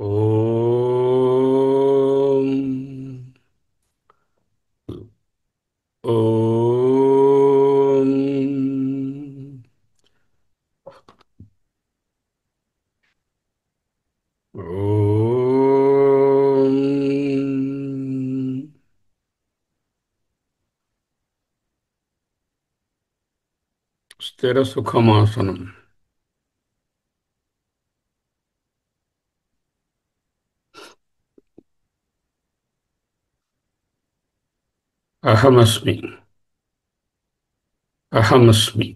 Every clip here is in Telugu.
ఓం ఓం ఓం స్థిర సుఖమాసనం. అహమస్మి. అహమస్మి.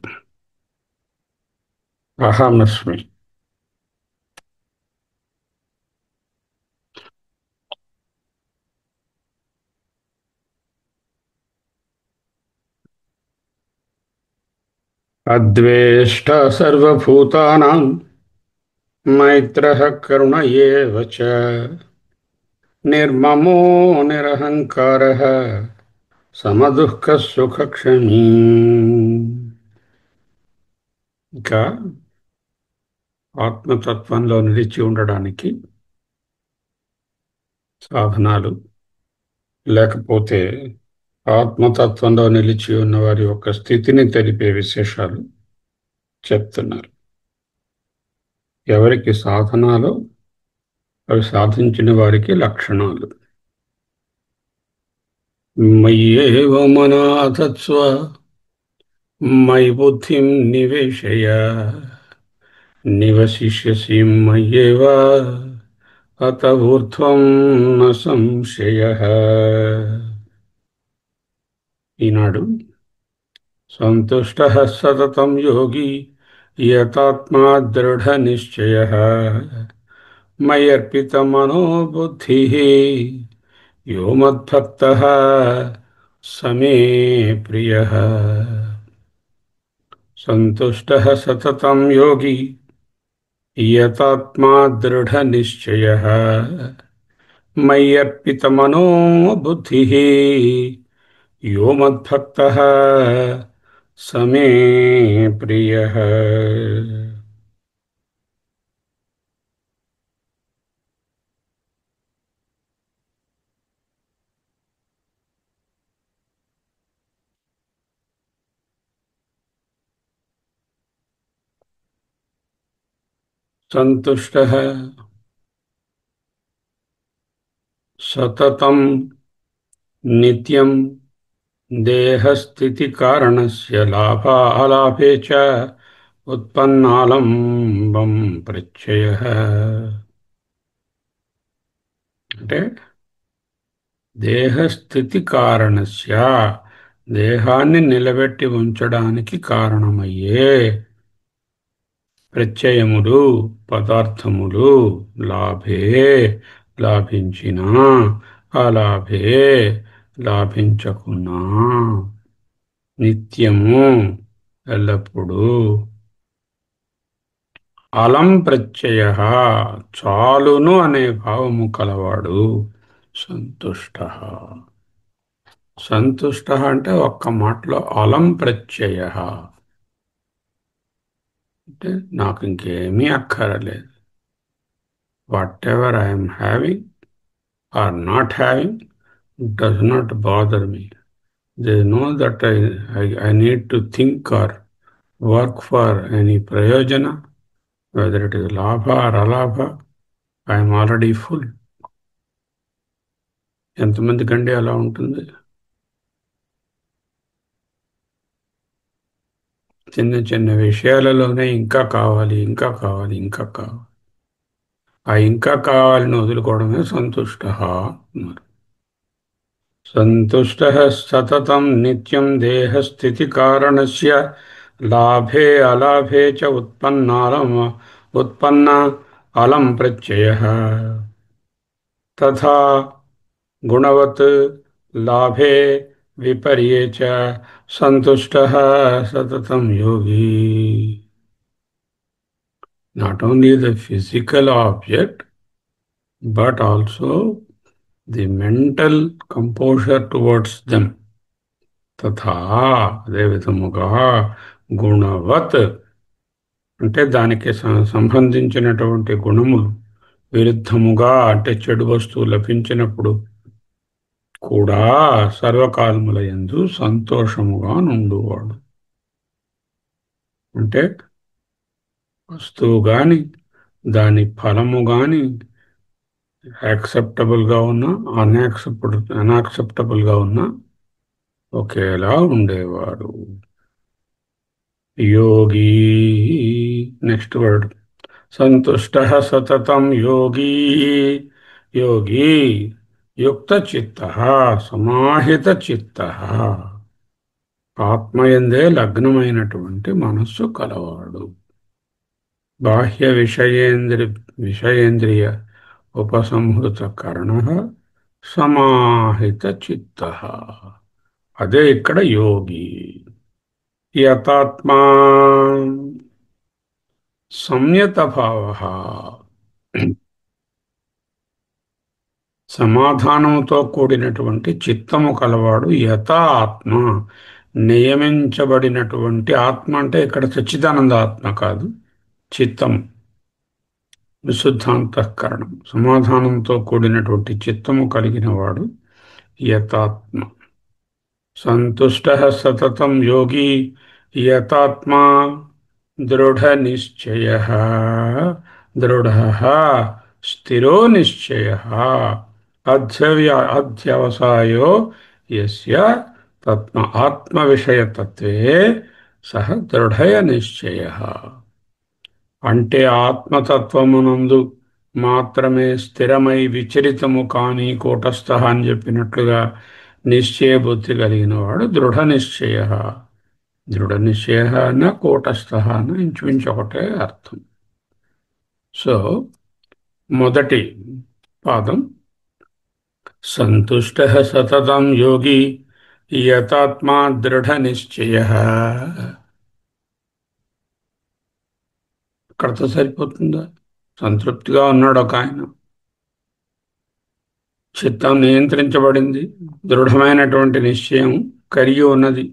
అహమస్మి. అద్వేష్ట సర్వభూతానాం మైత్రః కరుణ ఏవ చ నిర్మమో నిరహంకారః సమదుఃఖ సుఖక్షమీ. ఇంకా ఆత్మతత్వంలో నిలిచి ఉండడానికి సాధనాలు, లేకపోతే ఆత్మతత్వంలో నిలిచి ఉన్న వారి యొక్క స్థితిని తెలిపే విశేషాలు చెప్తున్నారు. ఎవరికి సాధనాలు, అవి సాధించిన వారికి లక్షణాలు. మయ్యేవ మనాధత్స్వ మయి బుద్ధిం నివేశయ నివసిష్యసి మయ్యేవ అత ఊర్ధ్వం న సంశయః. ఈనాడు సంతుష్టః సతతం యోగి యతాత్మా దృఢ నిశ్చయః మయర్పితమనో బుద్ధిః యో మద్భక్తః సమే ప్రియః. సంతుష్టః సతతం యోగి యతాత్మా దృఢ నిశ్చయః మయ్యర్పితమనో బుద్ధిః యో మద్భక్తః సమే ప్రియః. సంతుష్టః సతతం నిత్యం దేహస్థితి కారణస్య లాభాలాభే చ ఉత్పన్నాలంబం ప్రత్యయః. అంటే దేహస్థితి కారణస్య, దేహాన్ని నిలబెట్టి ఉంచడానికి కారణమయ్యే ప్రత్యయములు, పదార్థములు, లాభే లాభించినా అలాభే లాభించకున్నా, నిత్యము ఎల్లప్పుడూ అలం ప్రత్యయ చాలును అనే భావము కలవాడు సంతుష్ట. సంతుష్ట అంటే ఒక్క మాటలో అలం ప్రత్యయ అంటే నాకు ఇంకేమీ అక్కరలేదు. Whatever I'm having or not having does not bother me. They know that I need to think or work for any prayojana, whether it is labha or alabha, I am already full. ఎంతమందికండి అలా ఉంటుంది? చిన్న చిన్న విషయాలలోనే ఇంకా కావాలి, ఇంకా కావాలి, ఇంకా కావాలి. ఆ ఇంకా కావాలని వదులుకోవడమే సంతుష్ట అన్నారు. సంతుష్ట సతతం నిత్యం దేహస్థితి కారణస్య లాభే అలాభే చ ఉత్పన్న అలం ప్రత్యయః తథా గుణవత్ లాభే విపర్యే చ సంతుష్టః సతతం యోగి. Not only the physical object, but also the mental composure towards them. తథా అదే విధముగా గుణవత్ అంటే దానికి సంబంధించినటువంటి గుణములు, విరుద్ధముగా అంటే చెడు వస్తువు లభించినప్పుడు కూడా సర్వకాలముల యందు సంతోషముగా నుండువాడు. అంటే వస్తువు గాని దాని ఫలము గాని యాక్సెప్టబుల్గా ఉన్నా అన్యాక్సెప్టబుల్గా ఉన్నా ఒకేలా ఉండేవాడు. యోగి నెక్స్ట్ వర్డ్ సంతుష్ట సతతం యోగి. యోగి యుక్త చిత్త సమాహిత చిత్త ఆత్మయందే లగ్నమైనటువంటి మనస్సు కలవాడు. బాహ్య విషయేంద్రియ ఉపసంహృత కరణ సమాహిత చిత్త. అదే ఇక్కడ యోగి. యతాత్మా సంయత భావ. సమాధానంతో కూడినటువంటి చిత్తము కలవాడు యథ ఆత్మ. నియమించబడినటువంటి ఆత్మ అంటే ఇక్కడ సచ్చిదానంద ఆత్మ కాదు, చిత్తం, విశుద్ధాంతఃకరణం, సమాధానంతో కూడినటువంటి చిత్తము కలిగిన వాడు యతాత్మ. సంతుష్ట సతతం యోగి యతాత్మా దృఢ నిశ్చయ. దృఢ స్థిరో నిశ్చయ అధ్యవసాయో యస్య ఆత్మ విషయతత్వే సహ దృఢయ నిశ్చయ. అంటే ఆత్మతత్వమునందు మాత్రమే స్థిరమై విచరితము కాని కూటస్థ అని చెప్పినట్లుగా నిశ్చయ బుద్ధి కలిగిన వాడు దృఢ నిశ్చయ. దృఢ నిశ్చయ అన్న కూటస్థ అన్న ఇంచుమించు ఒకటే అర్థం. సో మొదటి పాదం సంతుష్ట సతతం యోగి యతాత్మా దృఢ నిశ్చయ. ఇక్కడతో సరిపోతుందా? సంతృప్తిగా ఉన్నాడు ఒక ఆయన, చిత్తం నియంత్రించబడింది, దృఢమైనటువంటి నిశ్చయం కలిగి ఉన్నది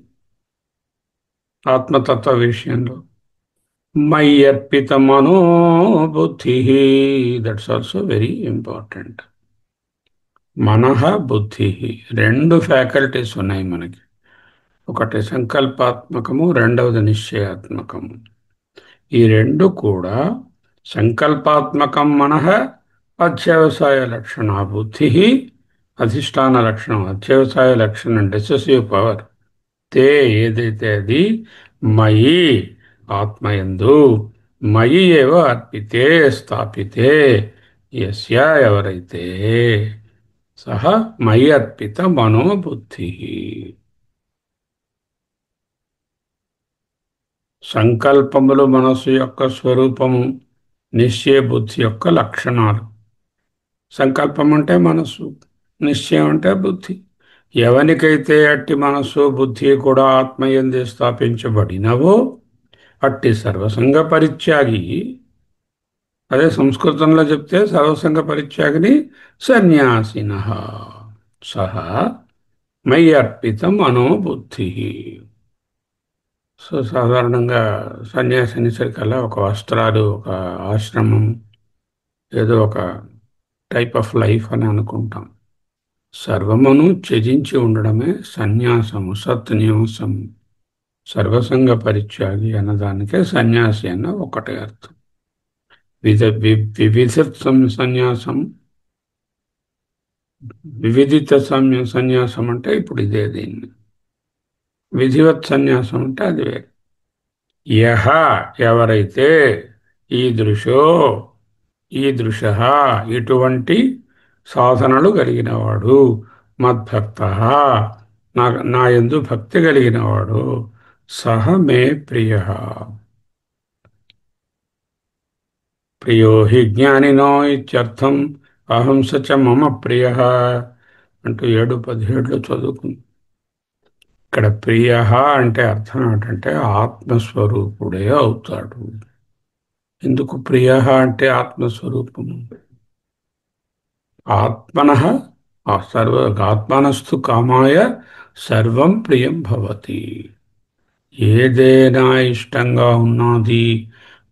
ఆత్మతత్వ విషయంలో. మయ్యర్పిత మనోబుద్ధి, దట్స్ ఆల్సో వెరీ ఇంపార్టెంట్. మనః బుద్ధి రెండు ఫ్యాకల్టీస్ ఉన్నాయి మనకి. ఒకటి సంకల్పాత్మకము, రెండవది నిశ్చయాత్మకము. ఈ రెండు కూడా సంకల్పాత్మకం మనః అధ్యవసాయ లక్షణ, బుద్ధి అధిష్టాన లక్షణం, అధ్యవసాయ లక్షణం డెసెసివ్ పవర్. తే ఏదైతే అది మయి ఆత్మయందు, మయి ఏవ అర్పితే స్థాపితే, యస్య ఎవరైతే, సహ మయి అర్పిత మనోబుద్ధి. సంకల్పములు మనస్సు యొక్క స్వరూపము, నిశ్చయ బుద్ధి యొక్క లక్షణాలు. సంకల్పం అంటే మనస్సు, నిశ్చయం అంటే బుద్ధి. ఎవనికైతే అట్టి మనస్సు బుద్ధి కూడా ఆత్మయందే స్థాపించబడినవో అట్టి సర్వసంగ పరిత్యాగి, అదే సంస్కృతంలో చెప్తే సర్వసంగ పరిత్యాగిని సన్యాసినః సహ మయి అర్పిత మనోబుద్ధి. సో సాధారణంగా సన్యాసి అనేసరికల్లా ఒక వస్త్రాలు, ఒక ఆశ్రమం, ఏదో ఒక టైప్ ఆఫ్ లైఫ్ అని అనుకుంటాం. సర్వమును త్యజించి ఉండడమే సన్యాసము, సత్న్యాసము. సర్వసంగ పరిత్యాగి అన్నదానికే సన్యాసి అన్న ఒకటే అర్థం. వివిధ సన్యాసం, వివిధిత సన్యాసం అంటే ఇప్పుడు ఇదే. దీన్ని విధివత్ సన్యాసం అంటే అది వేరే. యహ ఎవరైతే, ఈదృశ ఇటువంటి సాధనలు కలిగినవాడు, మద్భక్త నా యందు భక్తి కలిగినవాడు, సహ మే ప్రియ. ప్రియో హి జ్ఞానినో ఇత్యర్థం, అహం సచ మమ ప్రియ అంటూ 7-17 చదువుకుంది. ఇక్కడ ప్రియ అంటే అర్థం ఏమిటంటే ఆత్మస్వరూపుడే అవుతాడు. ఎందుకు ప్రియ అంటే ఆత్మస్వరూపము? ఆత్మనః ఆత్మనస్తు కామాయ సర్వం ప్రియం భవతి. ఏదైనా ఇష్టంగా ఉన్నది,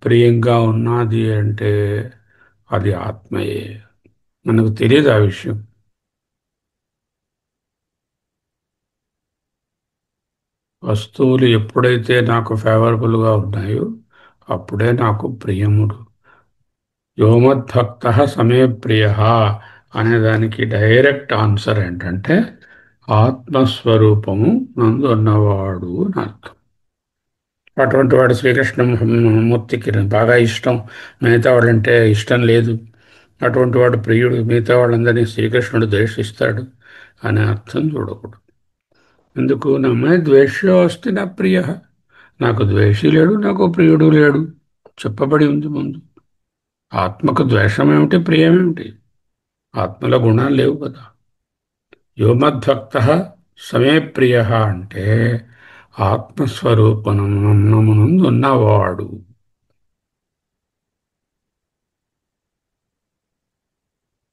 ప్రియంగా ఉన్నది అంటే అది ఆత్మయే. మనకు తెలియదు ఆ విషయం. వస్తువులు ఎప్పుడైతే నాకు ఫేవరబుల్గా ఉన్నాయో అప్పుడే నాకు ప్రియముడు. యోమద్భక్త సమే ప్రియ అనే దానికి డైరెక్ట్ ఆన్సర్ ఏంటంటే ఆత్మస్వరూపము నందు ఉన్నవాడు అని అర్థం. అటువంటి వాడు శ్రీకృష్ణమూర్తికి బాగా ఇష్టం, మిగతా వాళ్ళంటే ఇష్టం లేదు. అటువంటి వాడు ప్రియుడు, మిగతా వాళ్ళందరినీ శ్రీకృష్ణుడు ద్వేషిస్తాడు అనే అర్థం చూడకూడదు. ఎందుకు నమ్మే ద్వేష్యో అస్తి నా ప్రియ, నాకు ద్వేషి లేడు, నాకు ప్రియుడు లేడు చెప్పబడి ఉంది ముందు. ఆత్మకు ద్వేషం ఏమిటి, ప్రియమేమిటి? ఆత్మలో గుణాలు లేవు కదా. యోమద్భక్త సమే ప్రియ అంటే ఆత్మస్వరూపమునందు ఉన్నవాడు.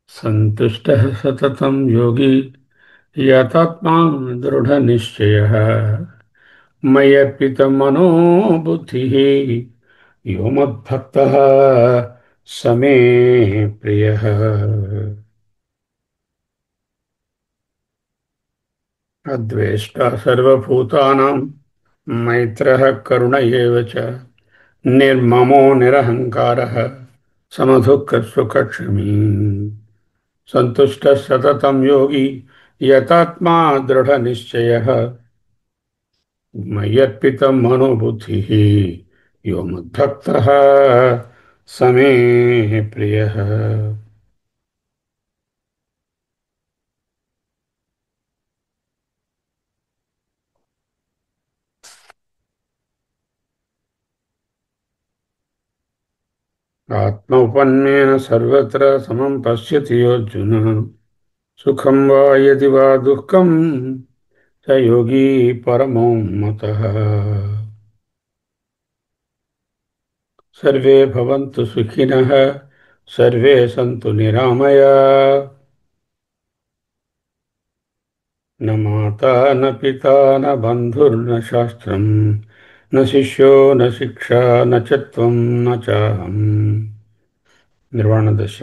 సంతుష్ట సతతం యోగి యతాత్మా దృఢ నిశ్చయ మయర్పిత మనోబుద్ధి యో మద్భక్త సమే ప్రియ. అద్వేష్ట సర్వభూతానాం మైత్రః కరుణ ఏవ చ నిర్మమో నిరహంకారः సమదుఃఖసుఖక్షమీ సంతుష్ట సతతం యోగి యతాత్మా దృఢ నిశ్చయः మయ్యర్పితం మనోబుద్ధిః యో మద్భక్తః సమే ప్రియః. ఆత్మౌపన్నేన సర్వత్ర సమం పశ్యతి యోర్జున సుఖం వా యది వా దుఃఖం స యోగీ పరమో మతః. సర్వే భవంతు సుఖినః సర్వే సంతు నిరామయాః. న మాతా న పితా న బంధుర్న శాస్త్రం న శిష్యో న శిక్షా న చ త్వం న చాహం. నిర్వాణ దశ.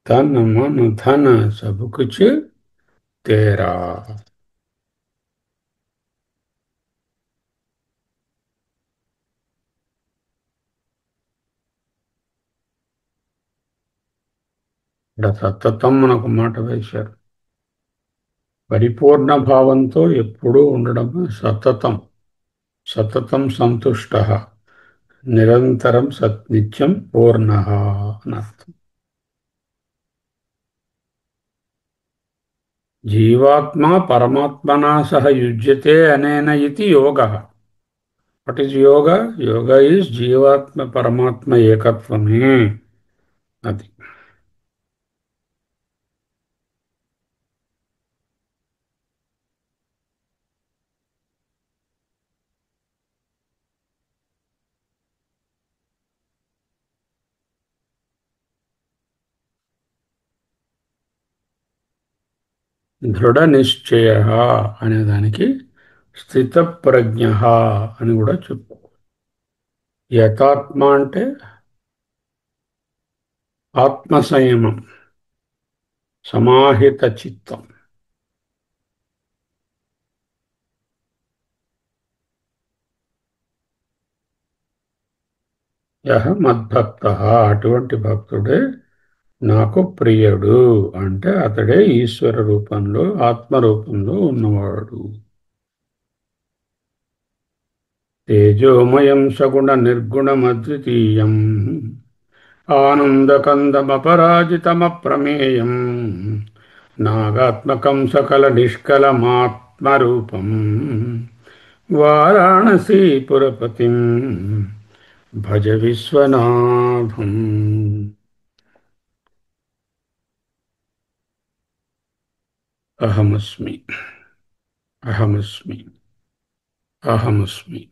తన్ మన ధన సబ్ కుచ్ తేరా. ఇక్కడ సతతం మనకు మాట వేశారు. పరిపూర్ణ భావంతో ఎప్పుడూ ఉండడం సతతం. సతతం సంతుష్ట, నిరంతరం సత్నిత్యం పూర్ణ అని అర్థం. జీవాత్మ పరమాత్మనా సహ యుజ్యతే అనేన ఇది యోగ. What is yoga? Yoga is జీవాత్మ పరమాత్మ ఏకత్వమే. అది దృఢ నిశ్చయ అనేదానికి స్థితప్రజ్ఞ అని కూడా చెప్పు. యథాత్మ అంటే ఆత్మ సంయమం, సమాహిత చిత్తం. యహ మద్భక్త, అటువంటి భక్తుడే నాకు ప్రియుడు అంటే అతడే ఈశ్వర రూపంలో ఆత్మ రూపంలో ఉన్నవాడు. తేజోమయం సగుణ నిర్గుణమద్వితీయం ఆనందకందమపరాజితమప్రమేయం నాగాత్మకం సకల నిష్కలమాత్మరూపం వారాణసీపురపతిం భజ విశ్వనాథం. అహమస్మి, అహమస్మి, అహమస్మి.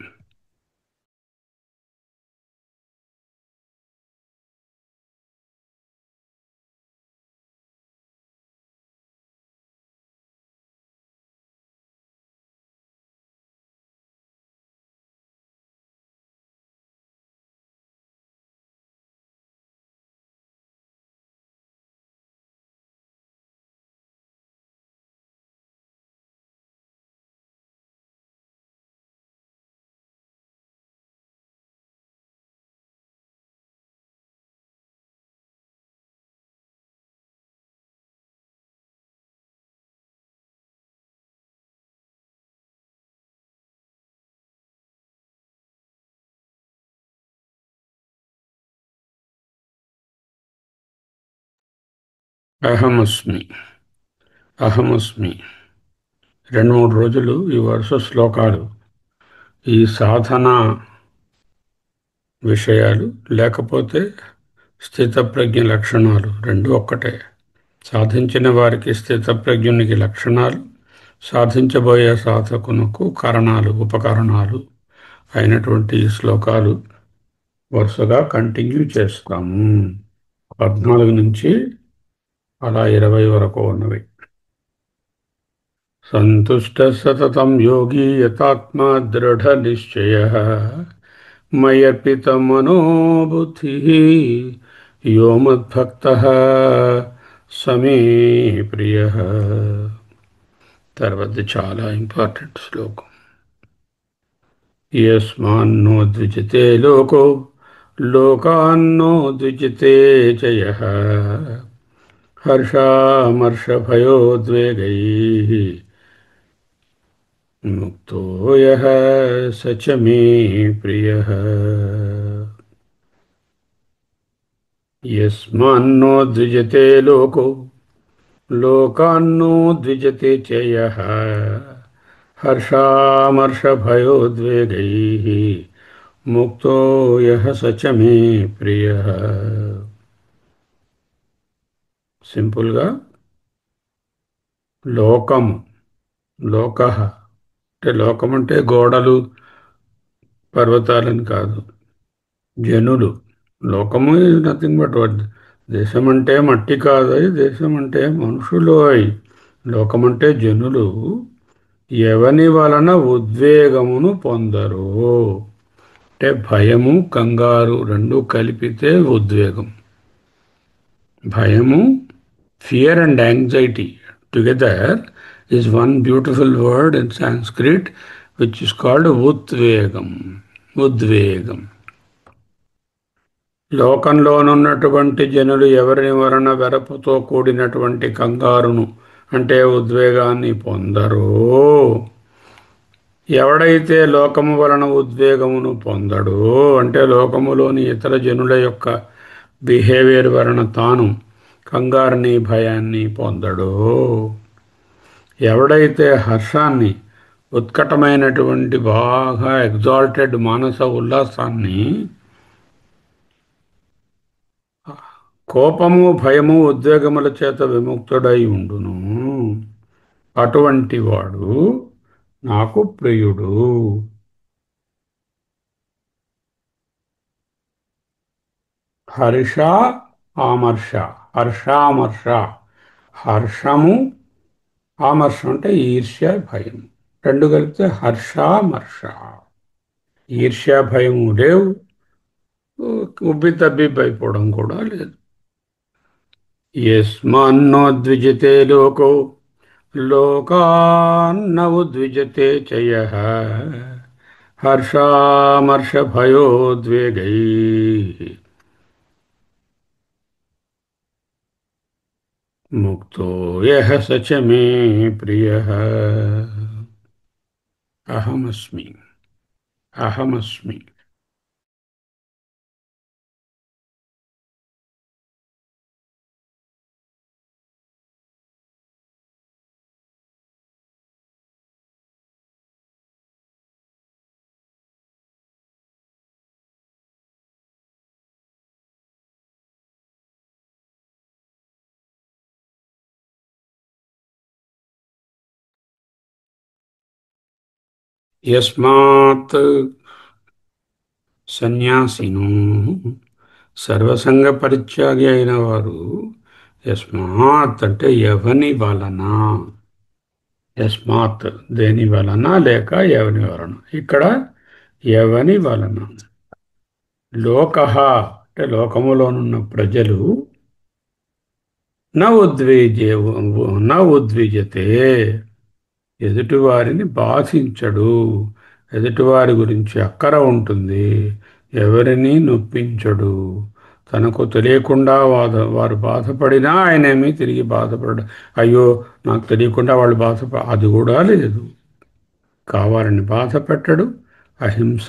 అహమస్మి, అహమస్మి. 2 3 రోజులు ఈ వరుస శ్లోకాలు ఈ సాధన విషయాలు, లేకపోతే స్థితప్రజ్ఞ లక్షణాలు రెండు ఒక్కటే. సాధించిన వారికి స్థితప్రజ్ఞునికి లక్షణాలు, సాధించబోయే సాధకునకు కారణాలు, ఉపకరణాలు అయినటువంటి ఈ శ్లోకాలు వరుసగా కంటిన్యూ చేస్తాము. 14 నుంచి అలా 20 వరకు ఉన్నవి. సంతుష్ట సతతం యోగి యతాత్మా దృఢ నిశ్చయ మయర్పిత మనోబుద్ధి యో మద్భక్త సమే ప్రియ. తర్వాత చాలా ఇంపార్టెంట్ శ్లోకం. యస్మాన్నో ద్విజతే లోకో లోకాన్నో ద్విజతే చ యః హర్షామర్షభయోద్వేగైః ముక్తో యః స చ మే ప్రియః. యస్మాన్నో ద్విజతే లోకో లోకాన్నో ద్విజతే చ యః హర్షామర్షభయోద్వేగైః ముక్తో యః స చ మే ప్రియః. సింపుల్గా లోకము, లోకః అంటే లోకం అంటే గోడలు పర్వతాలని కాదు, జనులు. లోకము ఈజ్ నథింగ్ బట్ వడ్. దేశం అంటే మట్టి కాదు, దేశం అంటే మనుషులు. లోకమంటే జనులు ఎవని వలన ఉద్వేగమును పొందరు. అంటే భయము కంగారు రెండు కలిపితే ఉద్వేగం. భయము, fear and anxiety together is one beautiful word in Sanskrit which is called ఉద్వేగం. ఉద్వేగం. లోకంలోనున్నటువంటి జనులు ఎవరి వలన వెరపుతో కూడినటువంటి కంగారును అంటే ఉద్వేగాన్ని పొందరో, ఎవడైతే లోకము వలన ఉద్వేగమును పొందడో అంటే లోకములోని ఇతర జనుల యొక్క బిహేవియర్ వలన తాను కంగారుని భయాన్ని పొందడో, ఎవడైతే హర్షాన్ని ఉత్కటమైనటువంటి బాగా ఎగ్జాల్టెడ్ మానస ఉల్లాసాన్ని కోపము భయము ఉద్వేగముల చేత విముక్తుడై ఉండును, అటువంటి వాడు నాకు ప్రియుడు. హర్ష ఆమర్ష, హర్షామర్ష. హర్షము, ఆమర్షం అంటే ఈర్ష్య భయం రెండు కలిపితే హర్షామర్ష. ఈర్ష్య భయము లేవు, ఉబ్బి తబ్బిబ్బైపోవడం కూడా లేదు. యస్మాన్నో ద్విజతే లోకో లోకాన్న ఉద్విజతే చ యః హర్షామర్షభయోద్వేగైః ముక్తో యః స చ మే ప్రియః. అహమస్మి, అహమస్మి. యస్మాత్ సన్యాసిను, సర్వసంగ పరిత్యాగి అయిన వారు. యస్మాత్ అంటే ఎవని వలన, యస్మాత్ దేని వలన లేక ఎవని వలన. ఇక్కడ ఎవని వలన. లోకః అంటే లోకములోనున్న ప్రజలు న ఉద్విజే న ఉద్విజతే ఎదుటివారిని బాధించడు. ఎదుటివారి గురించి అక్కర ఉంటుంది, ఎవరిని నొప్పించడు. తనకు తెలియకుండా వారు బాధపడినా ఆయనేమీ తిరిగి బాధపడడు. అయ్యో నాకు తెలియకుండా వాళ్ళు అది కూడా లేదు. కావాలని బాధ పెట్టడు. అహింస.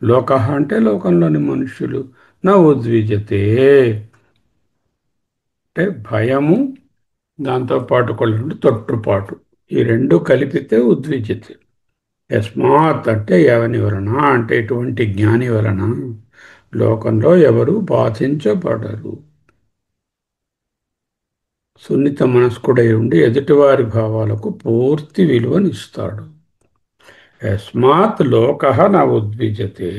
లోకః అంటే లోకంలోని మనుష్యులు. నా ఉద్విజతే అంటే భయము దాంతో పాటు కొన్ని తొట్టుపాటు. ఈ రెండు కలిపితే ఉద్విజతే. యస్మాత్ అంటే ఎవని వలన, అంటే ఇటువంటి జ్ఞాని వలన లోకంలో ఎవరు బాధించబడరు. సున్నిత మనస్కుడై ఉండి ఎదుటివారి భావాలకు పూర్తి విలువనిస్తాడు. యస్మాత్ లోక న ఉద్విజతే.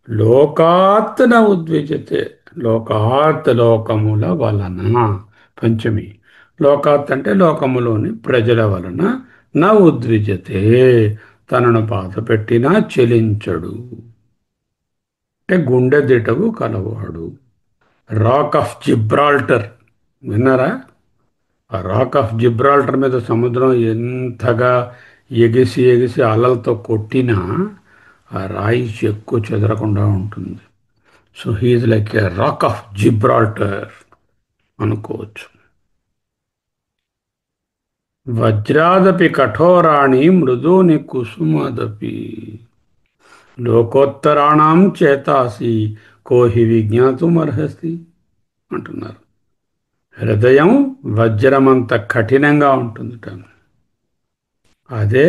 లోకాత్ న ఉద్విజతే. లోకాత్ లోకముల వలన. పంచమి. లోకాత్ అంటే లోకములోని ప్రజల వలన. న ఉద్విజతే తనను బాధ పెట్టినా చెలించడు. అంటే గుండె దిటవు కలవాడు. రాక్ ఆఫ్ జిబ్రాల్టర్ విన్నారా? ఆ రాక్ ఆఫ్ జిబ్రాల్టర్ మీద సముద్రం ఎంతగా ఎగిసి ఎగిసి అలలతో కొట్టినా ఆ రాయి చెక్కు చెదరకుండా ఉంటుంది. So he's like a rock of Gibraltar అనుకోవచ్చు. వజ్రాదపి కఠోరాణి మృదూని కుసుమాదపి లోకోత్తరాణం చేతాసి కోహి విజ్ఞాతుమర్హసి అంటున్నారు. హృదయం వజ్రమంత కఠినంగా ఉంటుంది. అదే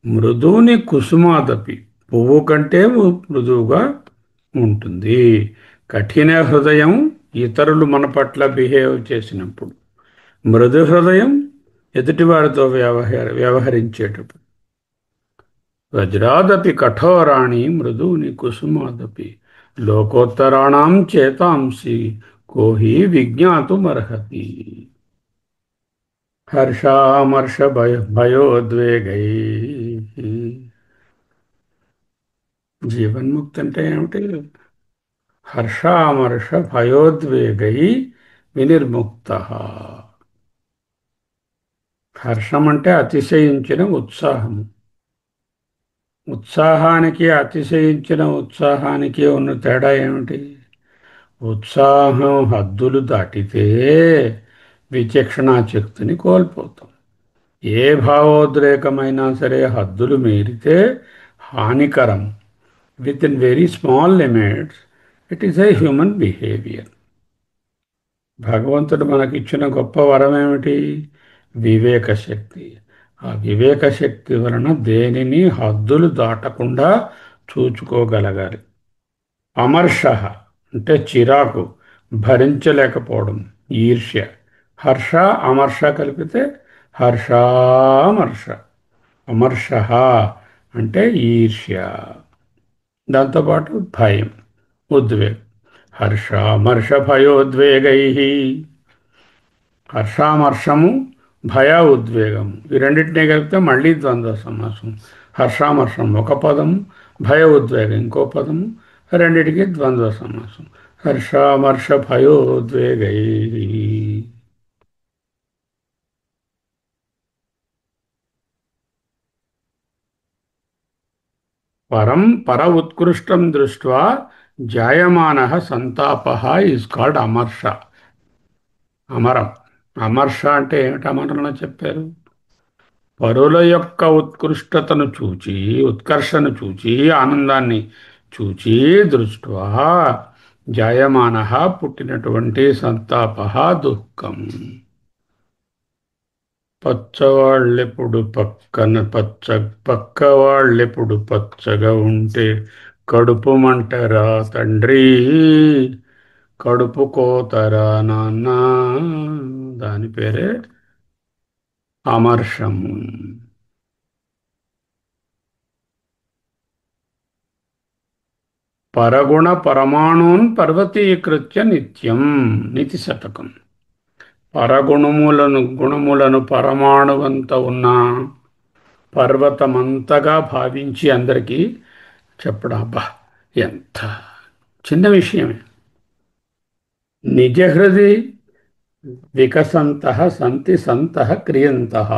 మృదువుని కుసుమాదపి పువ్వు కంటే మృదువుగా ఉంటుంది. కఠిన హృదయం ఇతరులు మన పట్ల బిహేవ్ చేసినప్పుడు, మృదు హృదయం ఎదుటివారితో వ్యవహరించేటప్పుడు. వజ్రాదపి కఠోరాణి మృదూని కుసుమాదపి లోకోత్తరాణం చేతాంసి కోహి విజ్ఞాతుమర్హతి. హర్షామర్ష భయోద్వేగై. జీవన్ముక్తి అంటే ఏమిటి? హర్షామర్ష భయోద్వేగై వినిర్ముక్త. హర్షం అంటే అతిశయించిన ఉత్సాహము. ఉత్సాహానికి అతిశయించిన ఉత్సాహానికి ఉన్న తేడా ఏమిటి? ఉత్సాహం హద్దులు దాటితే విచక్షణా శక్తిని కోల్పోతాం. ఏ భావోద్రేకమైనా సరే హద్దులు మీరితే హానికరం. With in very small limits it is a human behaviour. భగవంతుడు మనకిచ్చిన గొప్ప వరం ఏమిటి? వివేక శక్తి. ఆ వివేక శక్తి వలన దేనిని హద్దులు దాటకుండా చూచుకోగలగాలి. అమర్ష అంటే చిరాకు, భరించలేకపోవడం, ఈర్ష్య. హర్ష అమర్ష కలిపితే హర్షామర్ష. అమర్ష అంటే ఈర్ష్య, దాంతోపాటు భయం, ఉద్వేగం. హర్షామర్ష భయోద్వేగై. హర్షామర్షము భయ ఉద్వేగము ఈ రెండింటినీ కలిపితే మళ్ళీ ద్వంద్వ సమాసం. హర్షామర్షం ఒక పదము, భయ ఉద్వేగం ఇంకో పదము, రెండిటికి ద్వంద్వ సమాసం. హర్షామర్ష భయోద్వేగై. పరం పర ఉత్కృష్టం దృష్ట్వా జాయమానః సంతాపః ఈజ్ కాల్డ్ అమర్ష. అమరం. అమర్ష అంటే ఏమిటి? అమరణ చెప్పారు. పరుల యొక్క ఉత్కృష్టతను చూచి, ఉత్కర్షను చూచి, ఆనందాన్ని చూచి, దృష్ట్వా జాయమానః పుట్టినటువంటి సంతాపః దుఃఖం. పచ్చవాళ్ళెప్పుడు పక్కన పచ్చ పక్క వాళ్ళెప్పుడు పచ్చగా ఉంటే కడుపు మంటరా తండ్రి, కడుపు కోతరా నాన్న. దాని పేరే అమర్షము. పరగుణ పరమాణూన్ పర్వతీకృత్య నిత్యం. నీతి శతకం. గుణములను పరమాణువంత ఉన్న పర్వతమంతగా భావించి అందరికీ చెప్పడం. అబ్బా, ఎంత చిన్న విషయమే. నిజహృది వికసంతః సంతి సంతః క్రియంతః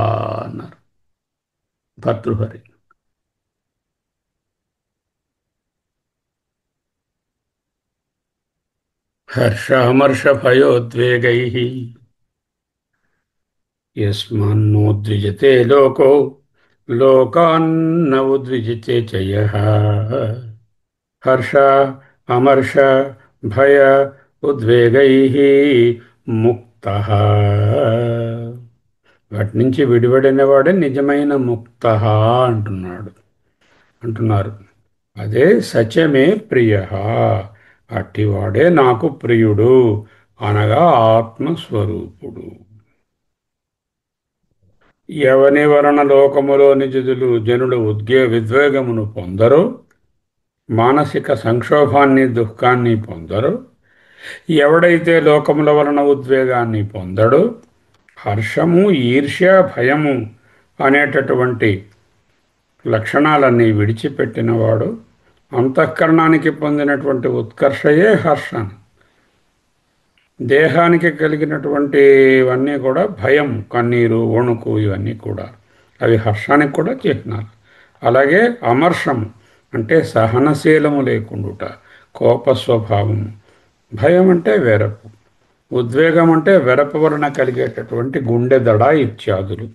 అన్నారు భర్తృహరి. హర్షామర్ష భయోద్వేగై యస్మాన్నోద్విజతే లోకో లోకాన్న ఉద్విజతే చ యః. హర్ష అమర్ష భయ ఉద్వేగై ముక్తః. వాటి నుంచి విడిపడినవాడే నిజమైన ముక్త అంటున్నాడు అంటున్నారు. అదే సచమే ప్రియ, అట్టివాడే నాకు ప్రియుడు అనగా ఆత్మస్వరూపుడు. ఎవని వలన లోకములో నిజులు జనులు విద్వేగమును పొందరు, మానసిక సంక్షోభాన్ని దుఃఖాన్ని పొందరు, ఎవడైతే లోకముల వలన ఉద్వేగాన్ని పొందడో, హర్షము ఈర్ష్య భయము అనేటటువంటి లక్షణాలన్నీ విడిచిపెట్టినవాడు అంతఃకరణానికి పొందినటువంటి ఉత్కర్షయే హర్షం. దేహానికి కలిగినటువంటివన్నీ కూడా భయం, కన్నీరు, వణుకు ఇవన్నీ కూడా అవి హర్షానికి కూడా చిహ్నాలు. అలాగే అమర్షము అంటే సహనశీలము లేకుండుట, కోప స్వభావము. భయం అంటే వెరపు, ఉద్వేగం అంటే వెరపు వలన కలిగేటటువంటి గుండె దడ ఇత్యాదులు.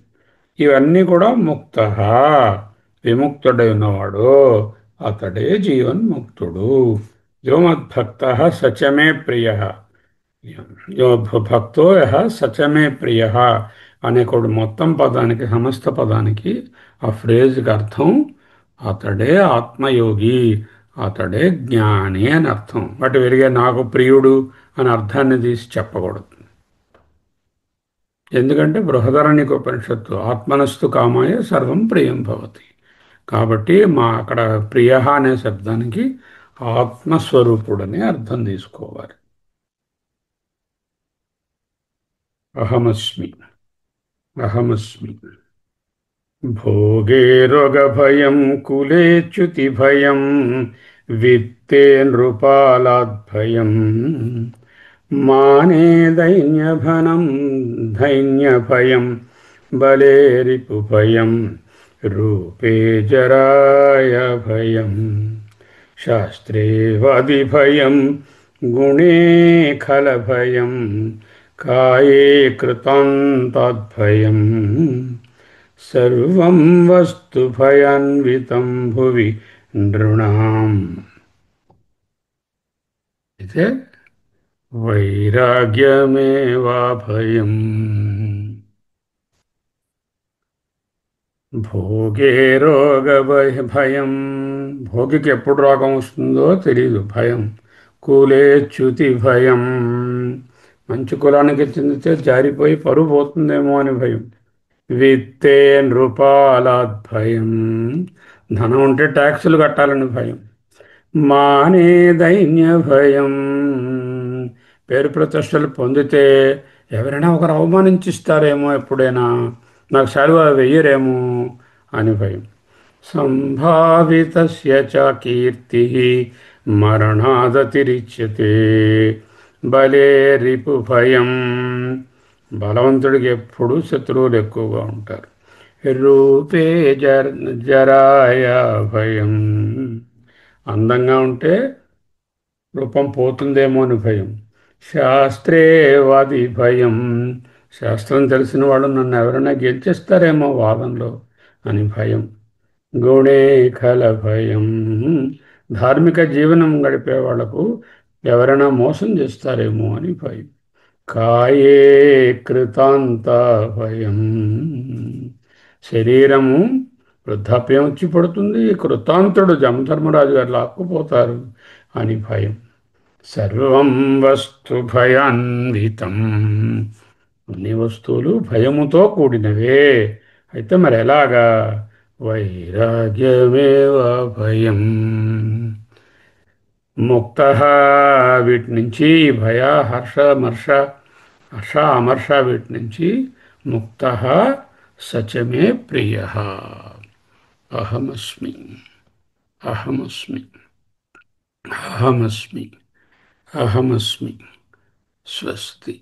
ఇవన్నీ కూడా ముక్త, విముక్తుడై ఉన్నవాడు అతడే జీవన్ముక్తుడు. యో మద్భక్త సచమే ప్రియ, యో భక్తో యః సచమే ప్రియ అనేకుడు మొత్తం పదానికి, సమస్త పదానికి ఆ ఫ్రేజ్కి అర్థం అతడే ఆత్మయోగి, అతడే జ్ఞాని అని అర్థం. బట్ వెరిగే నాకు ప్రియుడు అని అర్థాన్ని తీసి చెప్పకూడదు. ఎందుకంటే బృహదరణ్యకోపనిషత్తు ఆత్మనస్తు కామాయ సర్వం ప్రియం భవతి. కాబట్టి అక్కడ ప్రియ అనే శబ్దానికి ఆత్మస్వరూపుడని అర్థం తీసుకోవాలి. అహమస్మి, అహమస్మి. భోగే రోగభయం కులేచ్యుతిభయం విత్తే నృపాలాద్భయం మానే దైన్యభనం దైన్యభయం బలే రిపుభయం రూపే జరాయ భయం శాస్త్రే వాదిభయం గుణే ఖలభయం కాయే కృతం తద్భయం సర్వం వస్తు భయాన్వితం భువి నృణాం. అయితే వైరాగ్యమేవా భయం. భోగే రోగ భయం, భోగికి ఎప్పుడు రోగం వస్తుందో తెలియదు, భయం. కులేచ్యుతి భయం, మంచి కులానికి చెందితే జారిపోయి పరువు పోతుందేమో అని భయం. విత్తే నృపాలాద్భయం, ధనం ఉంటే ట్యాక్సులు కట్టాలని భయం. మానే దైన్య భయం, పేరు ప్రతిష్టలు పొందితే ఎవరైనా ఒకరు అవమానించిస్తారేమో, ఎప్పుడైనా నాకు శాలువా వెయ్యరేమో అని భయం. సంభావితస్య చ కీర్తి మరణాదతిరిచ్యతే బలే రిపు భయం, బలవంతుడికి ఎప్పుడు శత్రువులు ఎక్కువగా ఉంటారు. రూపే జరాయ భయం, అందంగా ఉంటే రూపం పోతుందేమో అని భయం. శాస్త్రే వాది భయం, శాస్త్రం తెలిసిన వాళ్ళు నన్ను ఎవరైనా గెలిచేస్తారేమో వాదంలో అని భయం. గుణే ఖల భయం, ధార్మిక జీవనం గడిపే వాళ్లకు ఎవరైనా మోసం చేస్తారేమో అని భయం. కాయే కృతాంత భయం, శరీరము వృద్ధాప్యం వచ్చి పడుతుంది, కృతాంతుడు జమధర్మరాజు గారు లాక్కుపోతారు అని భయం. సర్వం వస్తు భయాన్వితం, అన్ని వస్తువులు భయముతో కూడినవే. అయితే మరి ఎలాగా? వైరాగ్యమేవ భయం. ముక్త, వీటి నుంచి భయ హర్ష మర్ష, హర్ష అమర్ష వీటి నుంచి ముక్త సచమే ప్రియ. అహమస్మి, అహమస్మి, అహమస్మి, అహమస్మి. స్వస్తి.